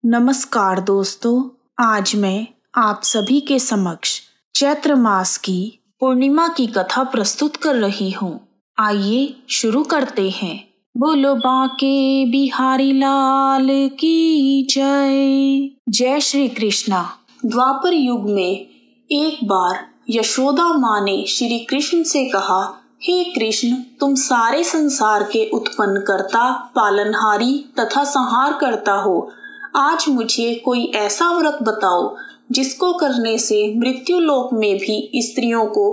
नमस्कार दोस्तों, आज मैं आप सभी के समक्ष चैत्र मास की पूर्णिमा की कथा प्रस्तुत कर रही हूँ। आइए शुरू करते हैं। बोलो बांके बिहारी लाल की जय। जय श्री कृष्णा। द्वापर युग में एक बार यशोदा माँ ने श्री कृष्ण से कहा, हे कृष्ण, तुम सारे संसार के उत्पन्न करता, पालनहारी तथा संहार करता हो। आज मुझे कोई ऐसा व्रत बताओ जिसको करने से मृत्यु लोक में भी स्त्रियों को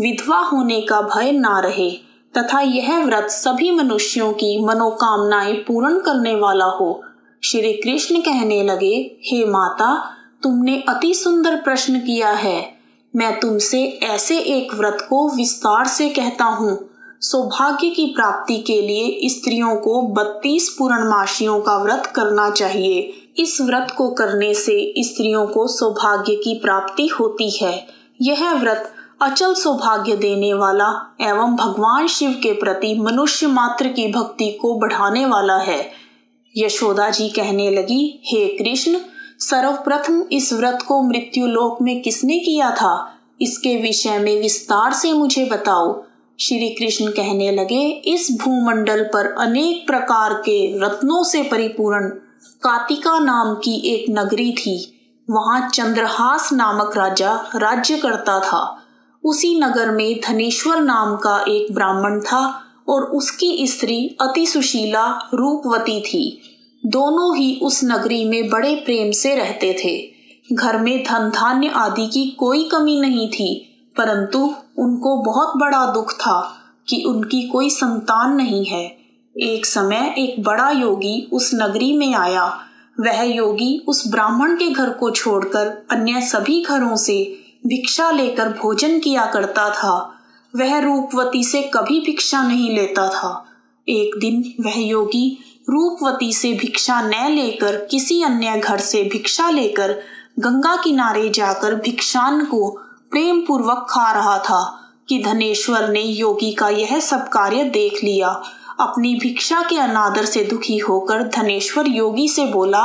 विधवा होने का भय ना रहे तथा यह व्रत सभी मनुष्यों की मनोकामनाएं पूर्ण करने वाला हो। श्री कृष्ण कहने लगे, हे माता, तुमने अति सुंदर प्रश्न किया है। मैं तुमसे ऐसे एक व्रत को विस्तार से कहता हूँ। सौभाग्य की प्राप्ति के लिए स्त्रियों को 32 पूर्णमासियों का व्रत करना चाहिए। इस व्रत को करने से स्त्रियों को सौभाग्य की प्राप्ति होती है। यह व्रत अचल सौभाग्य देने वाला एवं भगवान शिव के प्रति मनुष्य मात्र की भक्ति को बढ़ाने वाला है। यशोदा जी कहने लगी, हे कृष्ण, सर्वप्रथम इस व्रत को मृत्यु लोक में किसने किया था? इसके विषय में विस्तार से मुझे बताओ। श्री कृष्ण कहने लगे, इस भूमंडल पर अनेक प्रकार के रत्नों से परिपूर्ण कातिका नाम की एक नगरी थी। वहां चंद्रहास नामक राजा राज्य करता था। उसी नगर में धनेश्वर नाम का एक ब्राह्मण था और उसकी स्त्री अति सुशीला रूपवती थी। दोनों ही उस नगरी में बड़े प्रेम से रहते थे। घर में धन धान्य आदि की कोई कमी नहीं थी, परंतु उनको बहुत बड़ा दुख था कि उनकी कोई संतान नहीं है। एक समय एक बड़ा योगी उस नगरी में आया। वह योगी उस ब्राह्मण के घर को छोड़कर अन्य सभी घरों से भिक्षा लेकर भोजन किया करता था। वह रूपवती से कभी भिक्षा नहीं लेता था। एक दिन वह योगी रूपवती से भिक्षा न लेकर किसी अन्य घर से भिक्षा लेकर गंगा किनारे जाकर भिक्षान्न को प्रेम पूर्वक खा रहा था कि धनेश्वर ने योगी का यह सब कार्य देख लिया। अपनी भिक्षा के अनादर से दुखी होकर धनेश्वर योगी से बोला,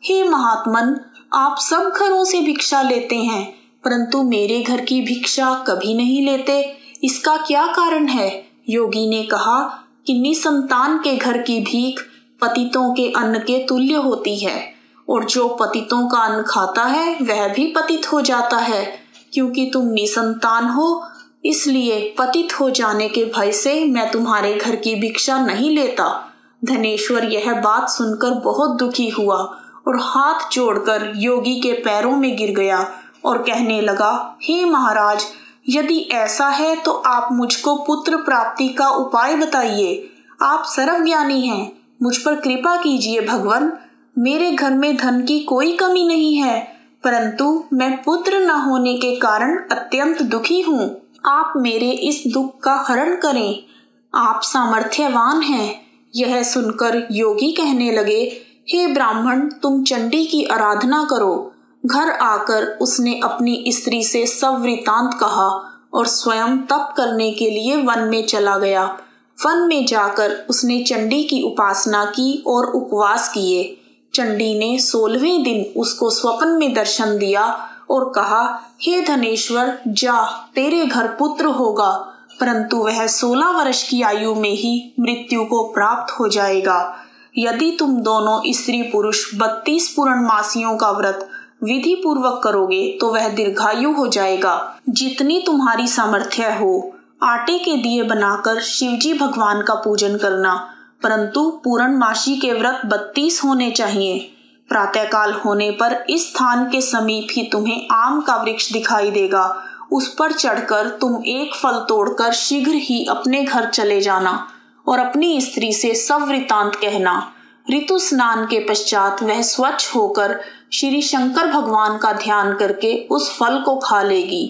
हे महात्मन, आप सब घरों से भिक्षा लेते हैं परंतु मेरे घर की भिक्षा कभी नहीं लेते, इसका क्या कारण है? योगी ने कहा कि निसंतान के घर की भीख पतितों के अन्न के तुल्य होती है और जो पतितों का अन्न खाता है वह भी पतित हो जाता है। क्योंकि तुम निसंतान हो, इसलिए पतित हो जाने के भय से मैं तुम्हारे घर की भिक्षा नहीं लेता। धनेश्वर यह बात सुनकर बहुत दुखी हुआ और हाथ जोड़कर योगी के पैरों में गिर गया और कहने लगा, हे महाराज, यदि ऐसा है तो आप मुझको पुत्र प्राप्ति का उपाय बताइए। आप सर्वज्ञानी हैं, मुझ पर कृपा कीजिए भगवान। मेरे घर में धन की कोई कमी नहीं है, परंतु मैं पुत्र न होने के कारण अत्यंत दुखी हूँ। आप मेरे इस दुख का हरण करें। आप सामर्थ्यवान हैं। यह सुनकर योगी कहने लगे, हे ब्राह्मण, तुम चंडी की आराधना करो। घर आकर उसने अपनी स्त्री से सब वृतांत कहा और स्वयं तप करने के लिए वन में चला गया। वन में जाकर उसने चंडी की उपासना की और उपवास किए। चंडी ने 16वें दिन उसको स्वप्न में दर्शन दिया और कहा, हे धनेश्वर, जा, तेरे घर पुत्र होगा, परंतु वह 16 वर्ष की आयु में ही मृत्यु को प्राप्त हो जाएगा। यदि तुम दोनों स्त्री पुरुष 32 पूर्णमासियों का व्रत विधि पूर्वक करोगे तो वह दीर्घायु हो जाएगा। जितनी तुम्हारी सामर्थ्य हो, आटे के दिए बनाकर शिवजी भगवान का पूजन करना, परंतु पूर्णमासी के व्रत 32 होने चाहिए। प्रातःकाल होने पर इस स्थान के समीप ही तुम्हें आम का वृक्ष दिखाई देगा। उस पर चढ़कर तुम एक फल तोड़कर शीघ्र ही अपने घर चले जाना और अपनी स्त्री से सब वृतांत कहना। ऋतु स्नान के पश्चात वह स्वच्छ होकर श्री शंकर भगवान का ध्यान करके उस फल को खा लेगी।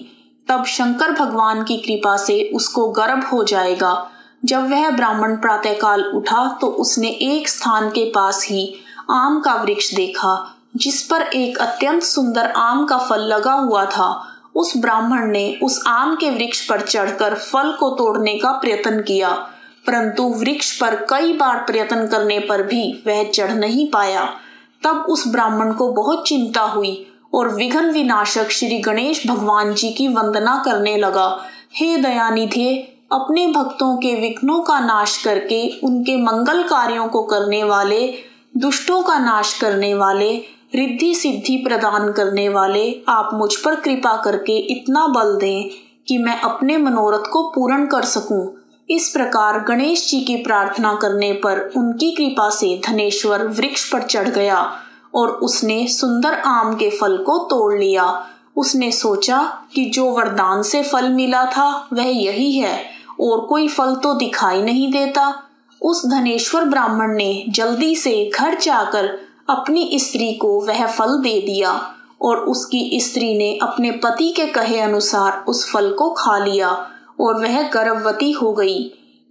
तब शंकर भगवान की कृपा से उसको गर्भ हो जाएगा। जब वह ब्राह्मण प्रातःकाल उठा तो उसने एक स्थान के पास ही आम का वृक्ष देखा जिस पर एक अत्यंत सुंदर आम का फल लगा हुआ था। उस ब्राह्मण ने उस आम के वृक्ष पर चढ़कर फल को तोड़ने का प्रयत्न किया, परंतु वृक्ष पर कई बार प्रयत्न करने पर भी वह चढ़ नहीं पाया। तब उस ब्राह्मण को बहुत चिंता हुई और विघ्न विनाशक श्री गणेश भगवान जी की वंदना करने लगा। हे दयानिधे, अपने भक्तों के विघ्नों का नाश करके उनके मंगल कार्यों को करने वाले, दुष्टों का नाश करने वाले, रिद्धि सिद्धि प्रदान करने वाले, आप मुझ पर कृपा करके इतना बल दें कि मैं अपने मनोरथ को पूर्ण कर सकूं। इस प्रकार गणेश जी की प्रार्थना करने पर उनकी कृपा से धनेश्वर वृक्ष पर चढ़ गया और उसने सुंदर आम के फल को तोड़ लिया। उसने सोचा कि जो वरदान से फल मिला था वह यही है और कोई फल तो दिखाई नहीं देता। उस धनेश्वर ब्राह्मण ने जल्दी से घर जाकर अपनी स्त्री को वह फल दे दिया और उसकी स्त्री ने अपने पति के कहे अनुसार उस फल को खा लिया और वह गर्भवती हो गई।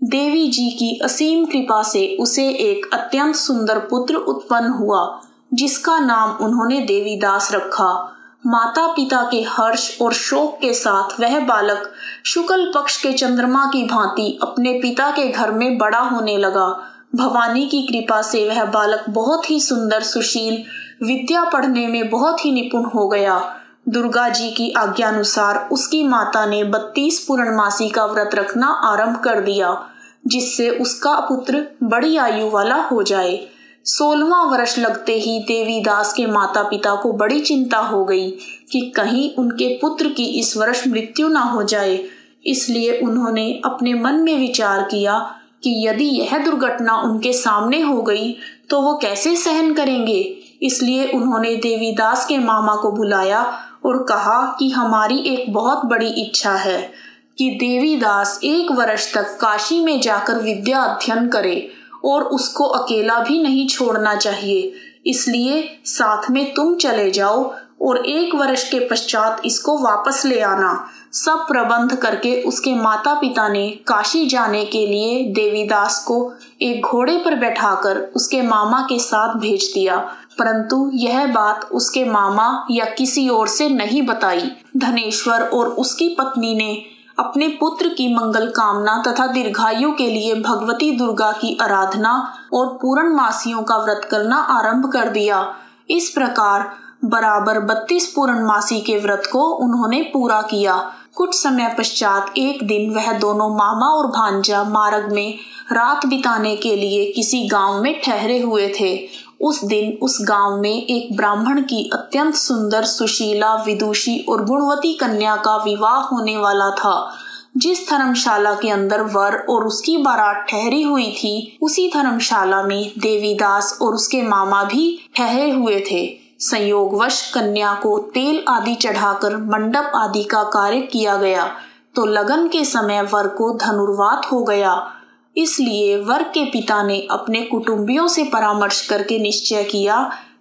देवी जी की असीम कृपा से उसे एक अत्यंत सुंदर पुत्र उत्पन्न हुआ, जिसका नाम उन्होंने देवीदास रखा। माता पिता के हर्ष और शोक के साथ वह बालक शुक्ल पक्ष के चंद्रमा की भांति अपने पिता के घर में बड़ा होने लगा। भवानी की कृपा से वह बालक बहुत ही सुंदर, सुशील, विद्या पढ़ने में बहुत ही निपुण हो गया। दुर्गा जी की आज्ञानुसार उसकी माता ने 32 पूर्णमासी का व्रत रखना आरंभ कर दिया, जिससे उसका पुत्र बड़ी आयु वाला हो जाए। 16वां वर्ष लगते ही देवीदास के माता पिता को बड़ी चिंता हो गई कि कहीं उनके पुत्र की इस वर्ष मृत्यु न हो जाए। इसलिए उन्होंने अपने मन में विचार किया कि यदि यह दुर्घटना उनके सामने हो गई तो वो कैसे सहन करेंगे। इसलिए उन्होंने देवीदास के मामा को बुलाया और कहा कि हमारी एक बहुत बड़ी इच्छा है कि देवीदास 1 वर्ष तक काशी में जाकर विद्या अध्ययन करे और उसको अकेला भी नहीं छोड़ना चाहिए। इसलिए साथ में तुम चले जाओ और 1 वर्ष के पश्चात इसको वापस ले आना। सब प्रबंध करके उसके माता पिता ने काशी जाने के लिए देवीदास को एक घोड़े पर बैठाकर उसके मामा के साथ भेज दिया, परंतु यह बात उसके मामा या किसी और से नहीं बताई। धनेश्वर और उसकी पत्नी ने अपने पुत्र की मंगल कामना तथा दीर्घायु के लिए भगवती दुर्गा की आराधना और पूर्णमासियों का व्रत करना आरंभ कर दिया। इस प्रकार बराबर 32 पूर्णमासी के व्रत को उन्होंने पूरा किया। कुछ समय पश्चात एक दिन वह दोनों मामा और भांजा मार्ग में रात बिताने के लिए किसी गांव में ठहरे हुए थे। उस दिन उस गांव में एक ब्राह्मण की अत्यंत सुंदर, सुशीला, विदुषी और गुणवती कन्या का विवाह होने वाला था। जिस धर्मशाला के अंदर वर और उसकी बारात ठहरी हुई थी, उसी धर्मशाला में देवीदास और उसके मामा भी ठहरे हुए थे। संयोगवश कन्या को तेल आदि चढ़ाकर मंडप आदि का कार्य किया गया तो लगन के समय वर को धनुर्वात हो गया। इसलिए वर के पिता ने अपने कुटुंबियों से परामर्श करके निश्चय किया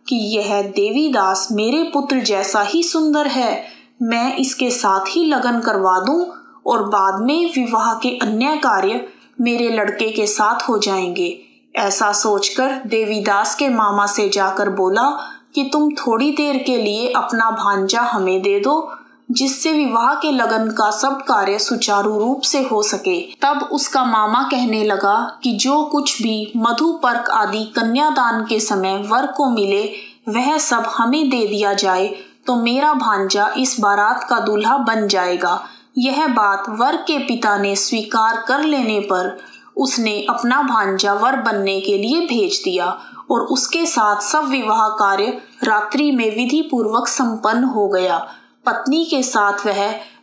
कि यह देवीदास मेरे पुत्र जैसा ही सुंदर है, मैं इसके साथ ही लगन करवा दूं और बाद में विवाह के अन्य कार्य मेरे लड़के के साथ हो जाएंगे। ऐसा सोचकर देवीदास के मामा से जाकर बोला कि तुम थोड़ी देर के लिए अपना भांजा हमें दे दो, जिससे विवाह के लगन का सब कार्य सुचारू रूप से हो सके। तब उसका मामा कहने लगा कि जो कुछ भी मधुपर्क आदि कन्यादान के समय वर को मिले वह सब हमें दे दिया जाए तो मेरा भांजा इस बारात का दूल्हा बन जाएगा। यह बात वर के पिता ने स्वीकार कर लेने पर उसने अपना भांजा वर बनने के लिए भेज दिया और उसके साथ सब विवाह कार्य रात्रि में विधि पूर्वक संपन्न हो गया। पत्नी के साथ वह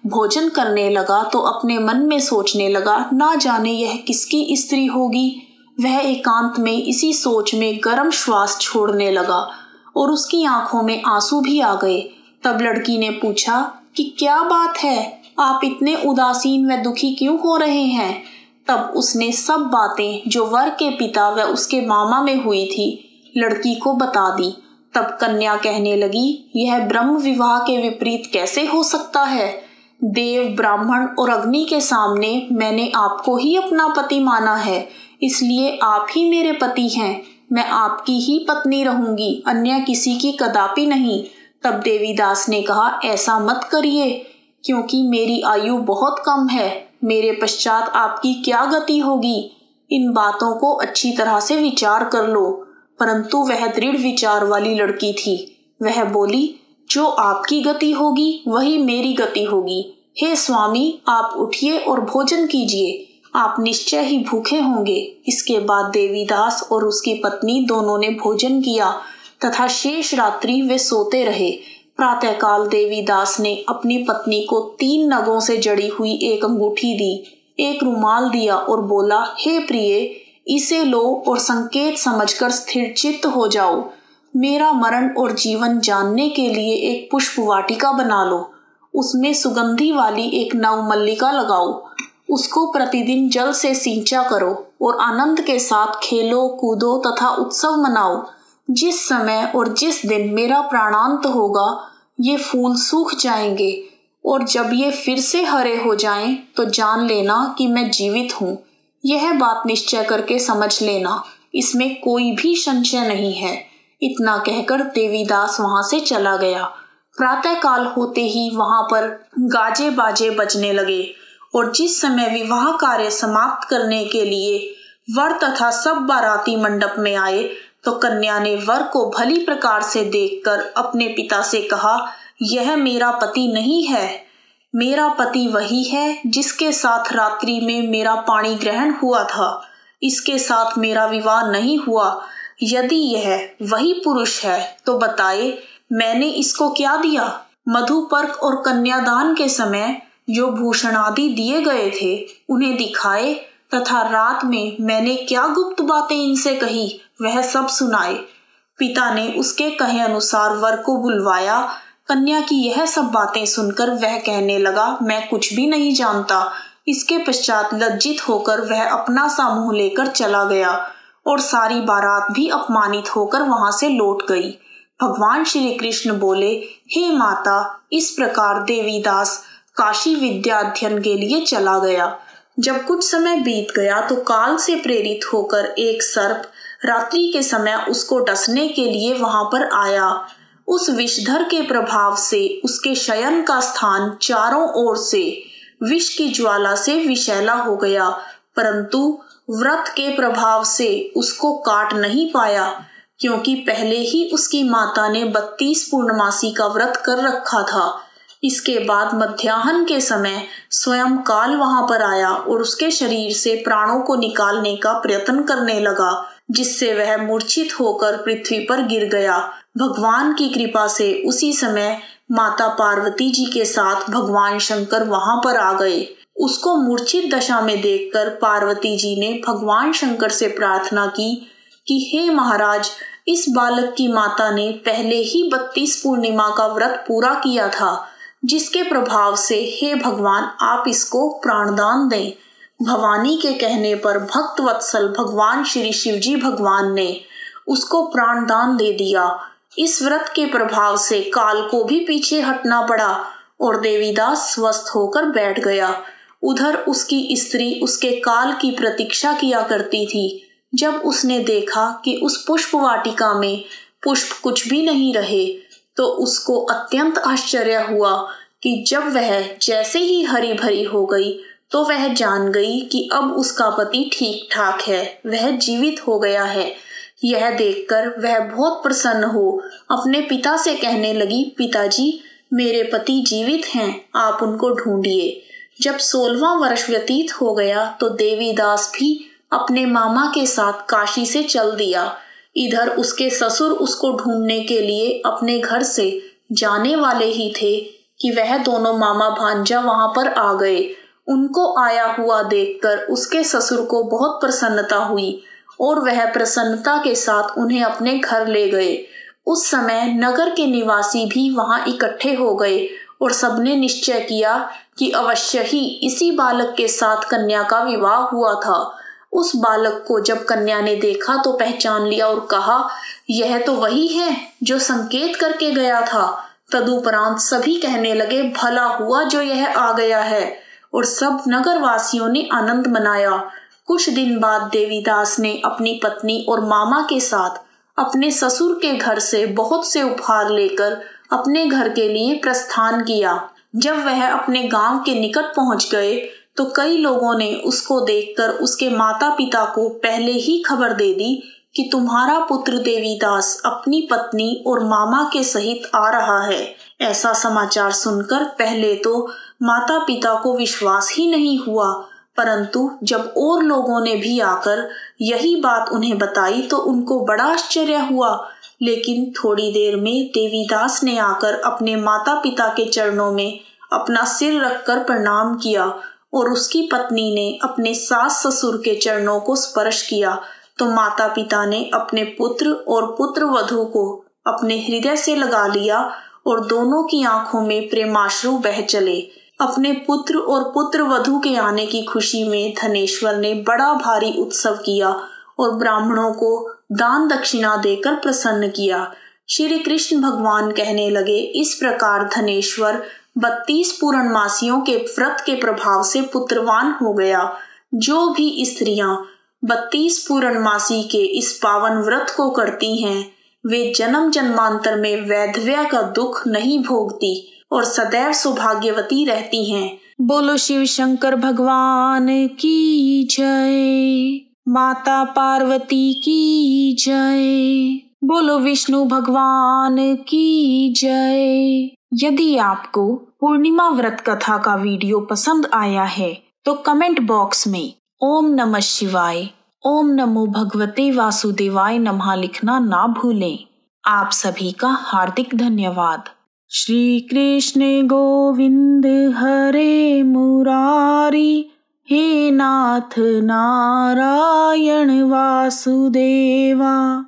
भोजन करने लगा तो अपने मन में सोचने लगा, ना जाने यह किसकी स्त्री होगी। वह एकांत में इसी सोच में गर्म श्वास छोड़ने लगा और उसकी आंखों में आंसू भी आ गए। तब लड़की ने पूछा कि क्या बात है, आप इतने उदासीन व दुखी क्यों हो रहे हैं। तब उसने सब बातें जो वर के पिता व उसके मामा में हुई थी लड़की को बता दी। तब कन्या कहने लगी, यह ब्रह्म विवाह के विपरीत कैसे हो सकता है। देव, ब्राह्मण और अग्नि के सामने मैंने आपको ही अपना पति माना है, इसलिए आप ही मेरे पति हैं। मैं आपकी ही पत्नी रहूंगी, अन्य किसी की कदापि नहीं। तब देवीदास ने कहा, ऐसा मत करिए, क्योंकि मेरी आयु बहुत कम है, मेरे पश्चात आपकी क्या गति होगी। इन बातों को अच्छी तरह से विचार कर लो। परंतु वह दृढ़ विचार वाली लड़की थी। वह बोली, जो आपकी गति होगी वही मेरी गति होगी। हे स्वामी, आप उठिए और भोजन कीजिए, आप निश्चय ही भूखे होंगे। इसके बाद देवीदास और उसकी पत्नी दोनों ने भोजन किया तथा शेष रात्रि वे सोते रहे। प्रातःकाल देवीदास ने अपनी पत्नी को 3 नगों से जड़ी हुई एक अंगूठी दी, एक रुमाल दिया और बोला, हे प्रिय, इसे लो और संकेत समझकर स्थिर चित्त हो जाओ। मेरा मरण और जीवन जानने के लिए एक पुष्प वाटिका बना लो, उसमें सुगंधी वाली एक नवमल्लिका लगाओ, उसको प्रतिदिन जल से सींचा करो और आनंद के साथ खेलो कूदो तथा उत्सव मनाओ। जिस समय और जिस दिन मेरा प्राणांत होगा ये फूल सूख जाएंगे और जब ये फिर से हरे हो जाएं तो जान लेना कि मैं जीवित हूँ। यह बात निश्चय करके समझ लेना, इसमें कोई भी संशय नहीं है। इतना कहकर देवीदास वहां से चला गया। प्रातःकाल होते ही वहां पर गाजे बाजे बजने लगे और जिस समय विवाह कार्य समाप्त करने के लिए वर तथा सब बाराती मंडप में आए तो कन्या ने वर को भली प्रकार से देखकर अपने पिता से कहा, यह मेरा पति नहीं है, मेरा पति वही है जिसके साथ रात्रि में मेरा पाणी ग्रहण हुआ था। इसके साथ मेरा विवाह नहीं हुआ। यदि यह वही पुरुष है तो बताए, मैंने इसको क्या दिया? मधुपर्क और कन्यादान के समय जो भूषण आदि दिए गए थे उन्हें दिखाए तथा रात में मैंने क्या गुप्त बातें इनसे कही वह सब सुनाए। पिता ने उसके कहे अनुसार वर को बुलवाया। कन्या की यह सब बातें सुनकर वह कहने लगा, मैं कुछ भी नहीं जानता। इसके पश्चात लज्जित होकर वह अपना सा मुंह लेकर चला गया और सारी बारात भी अपमानित होकर वहां से लौट गई। भगवान श्री कृष्ण बोले, हे माता, इस प्रकार देवीदास काशी विद्या अध्ययन के लिए चला गया। जब कुछ समय बीत गया तो काल से प्रेरित होकर एक सर्प रात्रि के समय उसको डसने के लिए वहां पर आया। उस विषधर के प्रभाव से उसके शयन का स्थान चारों ओर से विष की ज्वाला से विषैला हो गया, परंतु व्रत के प्रभाव से उसको काट नहीं पाया, क्योंकि पहले ही उसकी माता ने 32 पूर्णमासी का व्रत कर रखा था। इसके बाद मध्याह्न के समय स्वयं काल वहां पर आया और उसके शरीर से प्राणों को निकालने का प्रयत्न करने लगा, जिससे वह मूर्छित होकर पृथ्वी पर गिर गया। भगवान की कृपा से उसी समय माता पार्वती जी के साथ भगवान शंकर वहां पर आ गए। उसको मूर्छित दशा में देखकर पार्वती जी ने भगवान शंकर से प्रार्थना की कि हे महाराज, इस बालक की माता ने पहले ही 32 पूर्णिमा का व्रत पूरा किया था, जिसके प्रभाव से हे भगवान आप इसको प्राणदान दें। भवानी के कहने पर भक्त वत्सल भगवान श्री शिवजी भगवान ने उसको प्राणदान दे दिया। इस व्रत के प्रभाव से काल को भी पीछे हटना पड़ा और देवीदास स्वस्थ होकर बैठ गया। उधर उसकी स्त्री उसके काल की प्रतीक्षा किया करती थी। जब उसने देखा कि उस पुष्प वाटिका में पुष्प कुछ भी नहीं रहे तो उसको अत्यंत आश्चर्य हुआ कि जब वह जैसे ही हरी भरी हो गई तो वह जान गई कि अब उसका पति ठीक ठाक है, वह जीवित हो गया है। यह देखकर वह बहुत प्रसन्न हो अपने पिता से कहने लगी, पिताजी, मेरे पति जीवित हैं, आप उनको ढूंढिए। जब 16वां वर्ष व्यतीत हो गया तो देवीदास भी अपने मामा के साथ काशी से चल दिया। इधर उसके ससुर उसको ढूंढने के लिए अपने घर से जाने वाले ही थे कि वह दोनों मामा भांजा वहां पर आ गए। उनको आया हुआ देखकर उसके ससुर को बहुत प्रसन्नता हुई और वह प्रसन्नता के साथ उन्हें अपने घर ले गए। उस समय नगर के निवासी भी वहां इकट्ठे हो गए और सबने निश्चय किया कि अवश्य ही इसी बालक के साथ कन्या का विवाह हुआ था। उस बालक को जब कन्या ने देखा तो पहचान लिया और कहा, यह तो वही है जो संकेत करके गया था। तदुपरांत सभी कहने लगे, भला हुआ जो यह आ गया है, और सब नगर वासियों ने आनंद मनाया। कुछ दिन बाद देवीदास ने अपनी पत्नी और मामा के साथ अपने ससुर के घर से बहुत से उपहार लेकर अपने घर के लिए प्रस्थान किया। जब वह अपने गांव के निकट पहुंच गए तो कई लोगों ने उसको देखकर उसके माता पिता को पहले ही खबर दे दी कि तुम्हारा पुत्र देवीदास अपनी पत्नी और मामा के सहित आ रहा है। ऐसा समाचार सुनकर पहले तो माता पिता को विश्वास ही नहीं हुआ, परंतु जब और लोगों ने भी आकर यही बात उन्हें बताई तो उनको बड़ा आश्चर्य हुआ। लेकिन थोड़ी देर में देवीदास ने आकर अपने माता पिता के चरणों में अपना सिर रखकर प्रणाम किया और उसकी पत्नी ने अपने सास ससुर के चरणों को स्पर्श किया तो माता पिता ने अपने पुत्र और पुत्र वधू को अपने हृदय से लगा लिया और दोनों की आंखों में प्रेमाश्रु बह चले। अपने पुत्र और पुत्र वधू के आने की खुशी में धनेश्वर ने बड़ा भारी उत्सव किया और ब्राह्मणों को दान दक्षिणा देकर प्रसन्न किया। श्री कृष्ण भगवान कहने लगे, इस प्रकार धनेश्वर 32 पूर्णमासियों के व्रत के प्रभाव से पुत्रवान हो गया। जो भी स्त्रियां 32 पूर्णमासी के इस पावन व्रत को करती हैं वे जन्म जन्मांतर में वैधव्य का दुख नहीं भोगती और सदैव सौभाग्यवती रहती हैं। बोलो शिव शंकर भगवान की जय, माता पार्वती की जय, बोलो विष्णु भगवान की जय। यदि आपको पूर्णिमा व्रत कथा का वीडियो पसंद आया है तो कमेंट बॉक्स में ओम नमः शिवाय, ओम नमो भगवते वासुदेवाय नमः लिखना ना भूलें। आप सभी का हार्दिक धन्यवाद। श्री कृष्ण गोविंद हरे मुरारी, हे नाथ नारायण वासुदेवा।